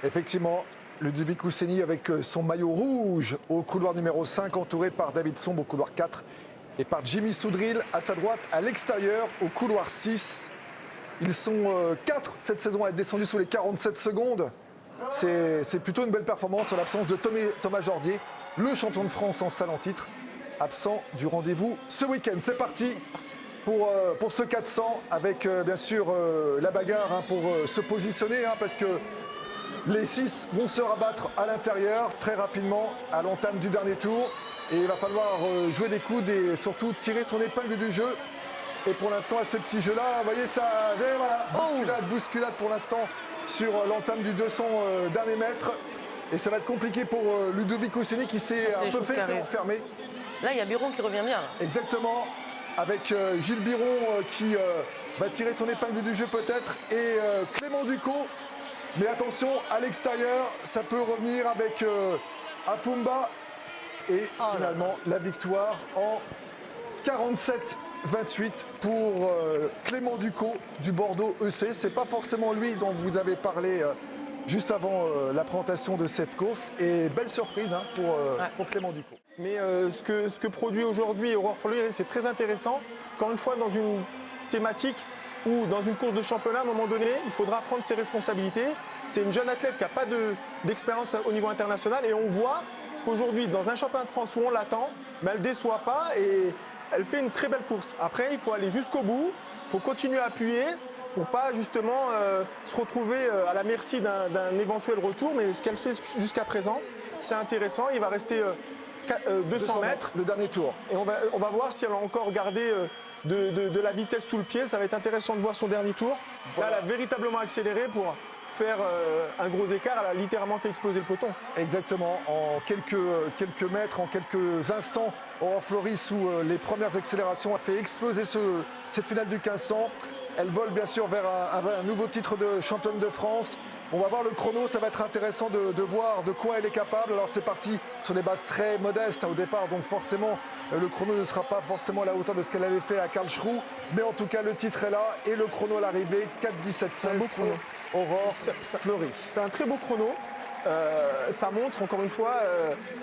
Effectivement, Ludovic Ousseni avec son maillot rouge au couloir numéro 5, entouré par David Sombre au couloir 4 et par Jimmy Soudril à sa droite à l'extérieur au couloir 6. Ils sont 4 cette saison à être descendus sous les 47 secondes. C'est plutôt une belle performance en l'absence de Thomas Jordier, le champion de France en salle en titre, absent du rendez-vous ce week-end. C'est parti pour ce 400 avec bien sûr la bagarre pour se positionner parce que les 6 vont se rabattre à l'intérieur très rapidement à l'entame du dernier tour. Et il va falloir jouer des coudes et surtout tirer son épingle du jeu. Et pour l'instant, à ce petit jeu-là, vous voyez ça, voilà, bousculade pour l'instant sur l'entame du 200 derniers mètres. Et ça va être compliqué pour Ludovic Ousseni qui s'est un peu fait enfermer. Là, il y a Biron qui revient bien. Là. Exactement. Avec Gilles Biron qui va tirer son épingle du jeu peut-être. Et Clément Ducot. Mais attention, à l'extérieur, ça peut revenir avec Afumba. Et finalement, la victoire en 47-28 pour Clément Ducot du Bordeaux EC. C'est pas forcément lui dont vous avez parlé juste avant la présentation de cette course. Et belle surprise pour Clément Ducot. Mais ce que produit aujourd'hui Aurore Fleury, c'est très intéressant. Encore une fois, dans une thématique ou dans une course de championnat, à un moment donné, il faudra prendre ses responsabilités. C'est une jeune athlète qui n'a pas d'expérience au niveau international et on voit qu'aujourd'hui, dans un championnat de France où on l'attend, mais elle ne déçoit pas et elle fait une très belle course. Après, il faut aller jusqu'au bout, il faut continuer à appuyer pour ne pas justement se retrouver à la merci d'un éventuel retour. Mais ce qu'elle fait jusqu'à présent, c'est intéressant. Il va rester 200 mètres. Le dernier tour. Et on va voir si elle a encore gardé de la vitesse sous le pied. Ça va être intéressant de voir son dernier tour. Voilà. Là, elle a véritablement accéléré pour faire un gros écart. Elle a littéralement fait exploser le peloton. Exactement. En quelques mètres, en quelques instants, Aurore Fleury, sous les premières accélérations, a fait exploser cette finale du 1500. Elle vole bien sûr vers un nouveau titre de championne de France. On va voir le chrono, ça va être intéressant de voir de quoi elle est capable. Alors c'est parti sur des bases très modestes au départ, donc forcément le chrono ne sera pas forcément à la hauteur de ce qu'elle avait fait à Karlsruhe. Mais en tout cas le titre est là et le chrono à l'arrivée, 4:17:16 pour Aurore Fleury. C'est un très beau chrono. Ça montre encore une fois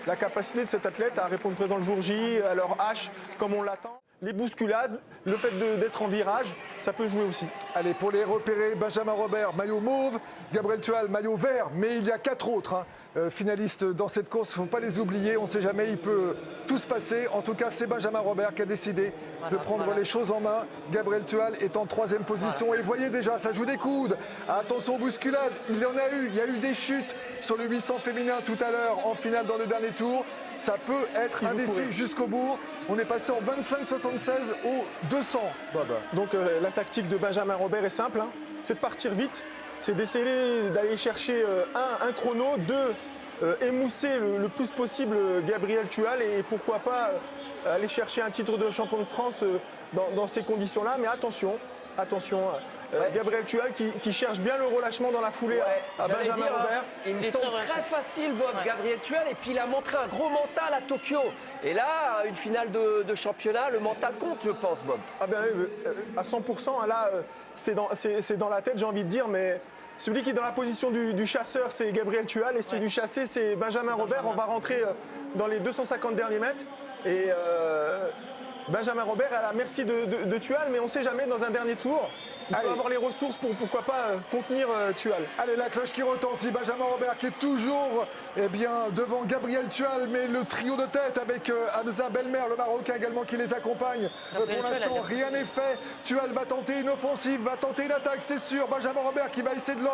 la capacité de cette athlète à répondre présent le jour J, à leur H comme on l'attend. Les bousculades, le fait d'être en virage, ça peut jouer aussi. Allez, pour les repérer, Benjamin Robert, maillot mauve, Gabriel Tual, maillot vert, mais il y a 4 autres finalistes dans cette course, il ne faut pas les oublier, on ne sait jamais, il peut tout se passer. En tout cas, c'est Benjamin Robert qui a décidé de prendre les choses en main. Gabriel Tual est en 3e position et voyez déjà, ça joue des coudes. Attention aux bousculades, il y en a eu, il y a eu des chutes sur le 800 féminin tout à l'heure en finale dans le dernier tour. Ça peut être indécis jusqu'au bout. On est passé en 25-76 au 200. Bob. Donc la tactique de Benjamin Robert est simple, c'est de partir vite, c'est d'essayer d'aller chercher un chrono, 2, émousser le plus possible Gabriel Tual et pourquoi pas aller chercher un titre de champion de France dans ces conditions-là. Mais attention, Gabriel Tual qui cherche bien le relâchement dans la foulée à Benjamin Robert. Il me semble très facile, Bob, Gabriel Tual. Et puis il a montré un gros mental à Tokyo. Et là, une finale de championnat, le mental compte, je pense, Bob. Ah ben à 100%, là, c'est dans la tête, j'ai envie de dire, mais celui qui est dans la position du chasseur, c'est Gabriel Tual, et celui du chassé, c'est Benjamin Robert. On va rentrer dans les 250 derniers mètres. Et Benjamin Robert est à la merci de Tual, mais on ne sait jamais dans un dernier tour. Il peut avoir les ressources pour pourquoi pas contenir Tual. Allez, la cloche qui retentit, Benjamin Robert qui est toujours devant Gabriel Tual, mais le trio de tête avec Hamza Belmer, le Marocain également qui les accompagne. Pour l'instant, rien n'est fait. Tual va tenter une offensive, va tenter une attaque, c'est sûr. Benjamin Robert qui va essayer de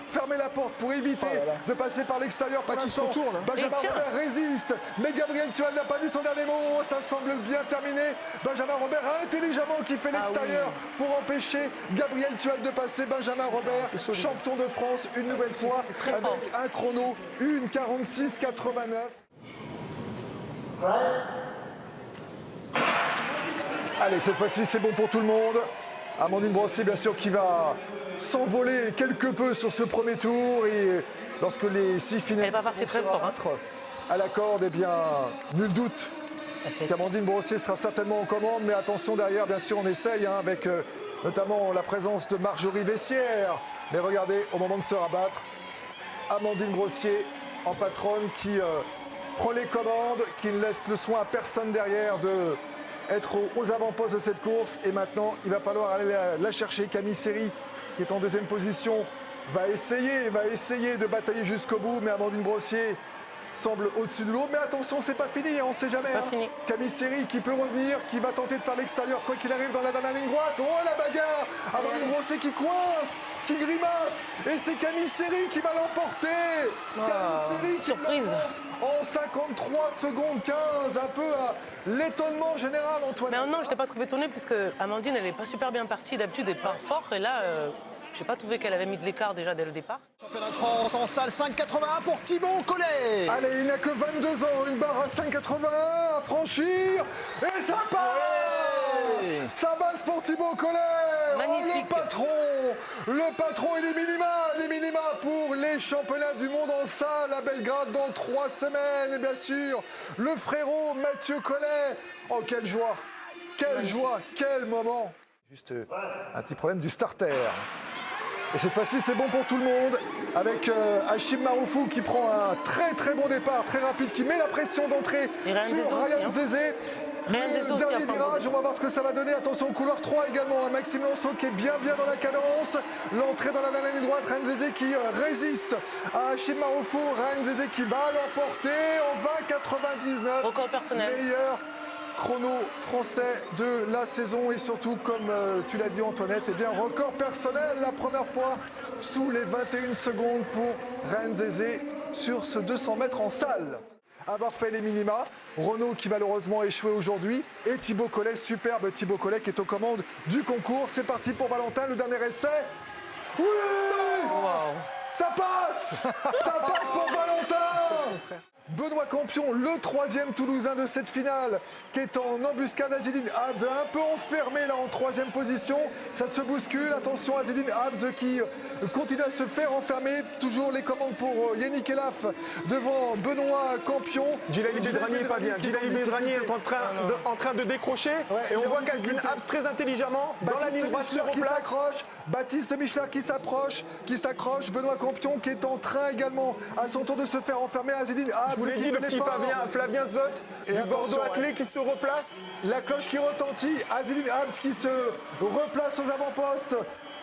fermer la porte pour éviter de passer par l'extérieur. Pour l'instant, Benjamin Robert résiste, mais Gabriel Tual n'a pas dit son dernier mot. Ça semble bien terminé. Benjamin Robert intelligemment qui fait l'extérieur pour empêcher Gabriel Tual de passer. Benjamin Robert, champion de France une nouvelle fois avec un chrono 1:46:89. Allez, cette fois-ci c'est bon pour tout le monde. Amandine Brossé bien sûr qui va s'envoler quelque peu sur ce premier tour et lorsque les 6 finalistes très fort, à la corde, eh bien nul doute qu'Amandine Brossé sera certainement en commande, mais attention derrière bien sûr on essaye avec notamment la présence de Marjorie Vessière. Mais regardez, au moment de se rabattre, Amandine Brossier en patronne qui prend les commandes, qui ne laisse le soin à personne derrière d'être aux avant-postes de cette course. Et maintenant, il va falloir aller la chercher. Camille Seri, qui est en deuxième position, va essayer de batailler jusqu'au bout. Mais Amandine Brossier semble au-dessus de l'eau. Mais attention, c'est pas fini, hein, on ne sait jamais. Hein. Fini. Camille Seri qui peut revenir, qui va tenter de faire l'extérieur, quoi qu'il arrive dans la dernière ligne droite. Oh, la bagarre! Amandine Brossier qui coince, qui grimace. Et c'est Camille Seri qui va l'emporter. Camille Seri qui surprise. l'emporte en 53 secondes 15. Un peu à l'étonnement général, Antoine. Mais non, je n'étais pas trop étonnée puisque Amandine, elle n'est pas super bien partie. D'habitude, elle part fort. Et là, je n'ai pas trouvé qu'elle avait mis de l'écart déjà dès le départ. Championnat de France en salle, 5,81 pour Thibaut Collet. Allez, il n'a que 22 ans, une barre à 5,81 à franchir. Et ça passe. Ça passe pour Thibaut Collet. Magnifique. Le patron et les minima pour les championnats du monde en salle à Belgrade dans 3 semaines. Et bien sûr, le frérot Mathieu Collet. Oh, quelle joie, quel moment. Juste un petit problème du starter. Et cette fois-ci, c'est bon pour tout le monde, avec Hachim Maroufou qui prend un très bon départ, très rapide, qui met la pression d'entrée sur Ryan Zézé. Le dernier virage, on va voir ce que ça va donner. Attention au couloir 3 également, Maxime Lancelot qui est bien dans la cadence. L'entrée dans la dernière ligne droite, Ryan Zézé qui résiste à Hachim Maroufou. Ryan Zézé qui va l'emporter en 20,99. Record personnel. Meilleur chrono français de la saison et surtout, comme tu l'as dit Antoinette, eh bien record personnel, la première fois sous les 21 secondes pour Ryan Zézé sur ce 200 mètres en salle. Avoir fait les minima, Renaud qui malheureusement a échoué aujourd'hui et Thibaut Collet, superbe Thibaut Collet qui est aux commandes du concours. C'est parti pour Valentin, le dernier essai. Oui, Wow. ça passe. Ça passe pour Valentin. Benoît Campion, le 3e Toulousain de cette finale, qui est en embuscade. Azzedine Habs, un peu enfermé là en 3e position. Ça se bouscule. Attention, Azzedine Habs qui continue à se faire enfermer. Toujours les commandes pour Yannick Elaf devant Benoît Campion. Djilali Bedrani n'est pas bien. Djilali Bedrani est en train de décrocher. Ouais, et on voit en qu'Azzedine difficulté. Habs très intelligemment, dans la ligne droite, se Michler qui replace. s'accroche. Baptiste Michler qui s'accroche. Benoît Campion qui est en train également à son tour de se faire enfermer. Azzedine Habs. Je vous l'ai qui dit, fait le petit l'effort. Flavien Zott Et du attention, Bordeaux Athlé qui se replace. La cloche qui retentit, Azzedine Habs qui se replace aux avant-postes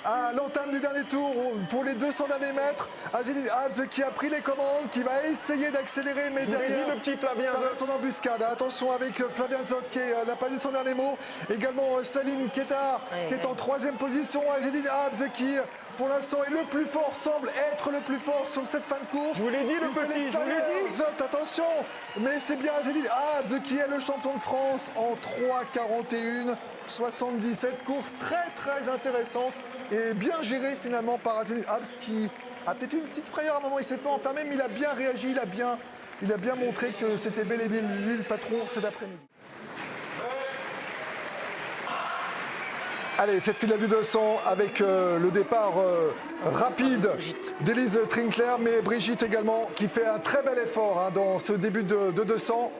à l'entame du dernier tour pour les 200 derniers mètres. Azzedine Habs qui a pris les commandes, qui va essayer d'accélérer, mais Je vous l'ai derrière, dit, le petit Flavien ça reste Zott. en embuscade. Attention avec Flavien Zott qui n'a pas dit son dernier mot. Également Salim Ketar qui est en 3e position. Azzedine Habs qui, pour l'instant, est le plus fort, semble être le plus fort sur cette fin de course. Je vous l'ai dit, le Il fait petit, je vous l'ai l'extérieur. dit. Zott, attention, mais c'est bien Azzedine Habs qui est le champion de France en 3,41. 77 courses très intéressante et bien gérée finalement par Azzedine Habs qui a peut-être une petite frayeur à un moment, il s'est fait enfermer mais il a bien réagi, il a bien montré que c'était bel et bien lui le patron cet après-midi. Allez, cette finale du 200 avec le départ rapide d'Élise Trinkler, mais Brigitte également qui fait un très bel effort hein, dans ce début de 200.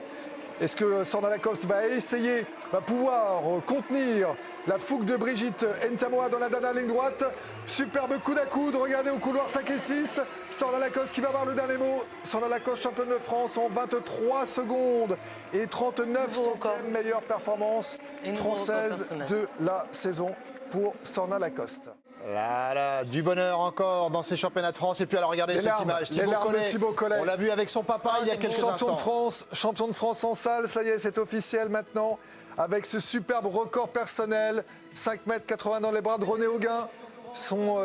Est-ce que Sorna Lacoste va pouvoir contenir la fougue de Brigitte Ntamoa dans la dernière ligne droite? Superbe coude à coude, regardez au couloir 5 et 6. Sorna Lacoste qui va avoir le dernier mot. Sorna Lacoste, championne de France en 23 secondes et 39 centièmes, meilleure performance française de la saison pour Sorna Lacoste. Là, du bonheur encore dans ces championnats de France. Et puis alors regardez cette image, Thibaut Collet. On l'a vu avec son papa il y a quelques instants. Champion de France en salle, ça y est, c'est officiel maintenant. Avec ce superbe record personnel, 5,80 m dans les bras de René Auguin,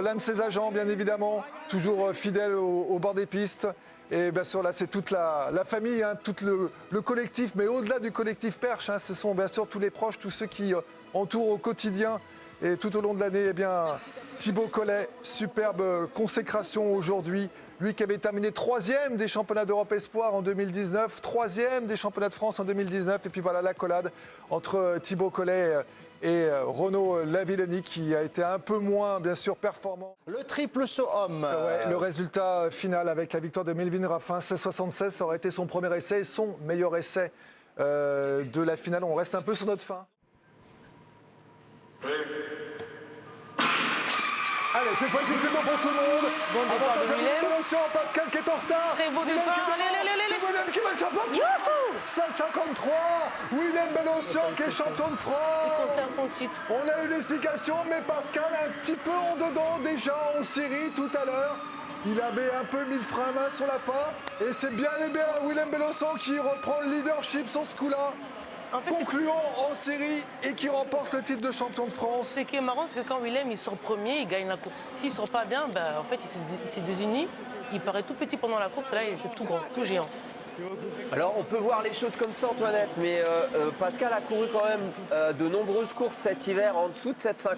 l'un de ses agents bien évidemment, toujours fidèle au bord des pistes. Et bien sûr là c'est toute la famille, hein, tout le collectif, mais au-delà du collectif Perche, hein, ce sont bien sûr tous les proches, tous ceux qui entourent au quotidien et tout au long de l'année. Eh bien Thibaut Collet, superbe consécration aujourd'hui. Lui qui avait terminé 3e des championnats d'Europe Espoir en 2019, 3e des championnats de France en 2019. Et puis voilà l'accolade entre Thibaut Collet et Renaud Lavillenie qui a été un peu moins, bien sûr, performant. Le triple saut homme. Ouais, le résultat final avec la victoire de Melvin Raffin, 16,76, ça aurait été son premier essai, son meilleur essai de la finale. On reste un peu sur notre fin. Allez, cette fois-ci, c'est bon pour tout le monde. Bon départ de Avantage à Willem. Bellossian, Pascal qui est en retard. Très beau Willem départ. qui est devant. Allez. C'est Willem qui va le champion de France. 7,53. Willem Bellossian qui est champion de Il France. conserve son titre. On a eu l'explication, mais Pascal un petit peu en dedans déjà en série tout à l'heure. Il avait un peu mis le frein à main sur la fin. Et c'est bien et bien Willem Bellossian qui reprend le leadership sur ce coup-là. En fait, Concluant en série et qui remporte le titre de champion de France. ce qui est marrant, c'est que quand Willem il sort premier, il gagne la course. S'il sort pas bien, en fait, il s'est désuni. Il paraît tout petit pendant la course, et là, il était tout grand, tout géant. Alors on peut voir les choses comme ça, Antoinette, mais Pascal a couru quand même de nombreuses courses cet hiver en dessous de 7,53.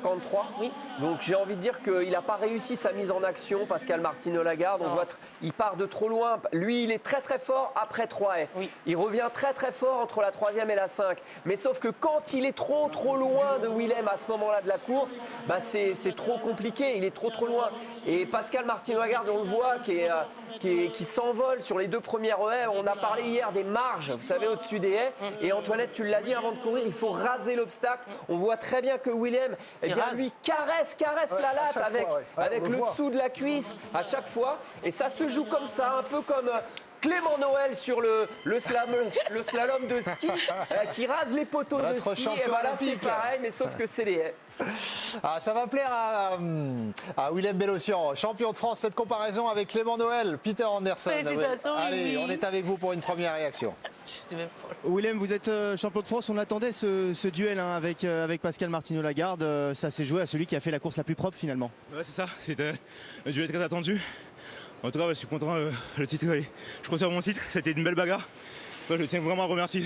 Oui. Donc j'ai envie de dire qu'il n'a pas réussi sa mise en action, Pascal Martino-Lagarde. On voit il part de trop loin. Lui, il est très très fort après 3 haies. Oui. Il revient très très fort entre la 3e et la 5. Mais sauf que quand il est trop loin de Willem à ce moment-là de la course, c'est trop compliqué. Il est trop loin. Et Pascal Martino-Lagarde, on le voit, qui s'envole sur les 2 premières haies. On a parlé hier des marges, vous savez, au-dessus des haies. Et Antoinette, tu l'as dit avant de courir, il faut raser l'obstacle. On voit très bien que Willem, lui caresse la latte avec le dessous de la cuisse à chaque fois. Et ça se joue comme ça, un peu comme Clément Noël sur le slalom de ski qui rase les poteaux de Notre ski. champion Et voilà, c'est olympique. pareil, mais sauf que c'est les haies. Ah, ça va plaire à Willem Bellossian, champion de France, cette comparaison avec Clément Noël, Peter Anderson. Félicitations, Allez, oui. on est avec vous pour une première réaction. Je vais folle. Willem, vous êtes champion de France. On attendait ce duel avec Pascal Martino-Lagarde. Ça s'est joué à celui qui a fait la course la plus propre finalement. Ouais, c'est ça, c'était un duel très attendu. En tout cas, je suis content, le titre, je conserve mon titre, c'était une belle bagarre. Je tiens vraiment à remercier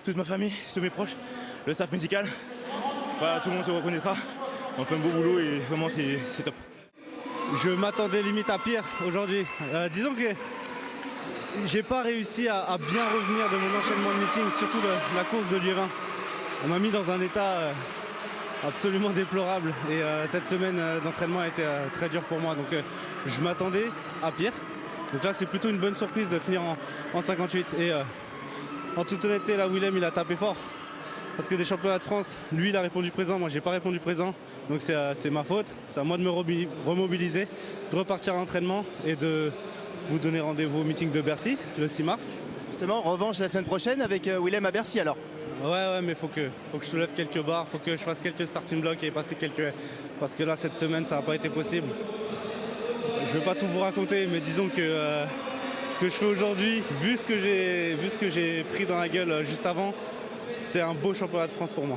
toute ma famille, tous mes proches, le staff médical. Tout le monde se reconnaîtra. On fait un beau boulot et vraiment c'est top. Je m'attendais limite à pire aujourd'hui. Disons que j'ai pas réussi à bien revenir de mon enchaînement de meeting, surtout la course de Liévin. On m'a mis dans un état absolument déplorable et cette semaine d'entraînement a été très dure pour moi. Donc je m'attendais à pire. Donc là c'est plutôt une bonne surprise de finir en 58. Et en toute honnêteté, là Willem il a tapé fort. Parce que des championnats de France, lui il a répondu présent, moi j'ai pas répondu présent. Donc c'est ma faute, c'est à moi de me remobiliser, de repartir à l'entraînement et de vous donner rendez-vous au meeting de Bercy le 6 mars. Justement, revanche la semaine prochaine avec Willem à Bercy alors. Ouais, mais faut que je soulève quelques barres, faut que je fasse quelques starting blocks et passer quelques... Parce que là cette semaine ça n'a pas été possible. Je vais pas tout vous raconter, mais disons que ce que je fais aujourd'hui, vu ce que j'ai pris dans la gueule juste avant, c'est un beau championnat de France pour moi.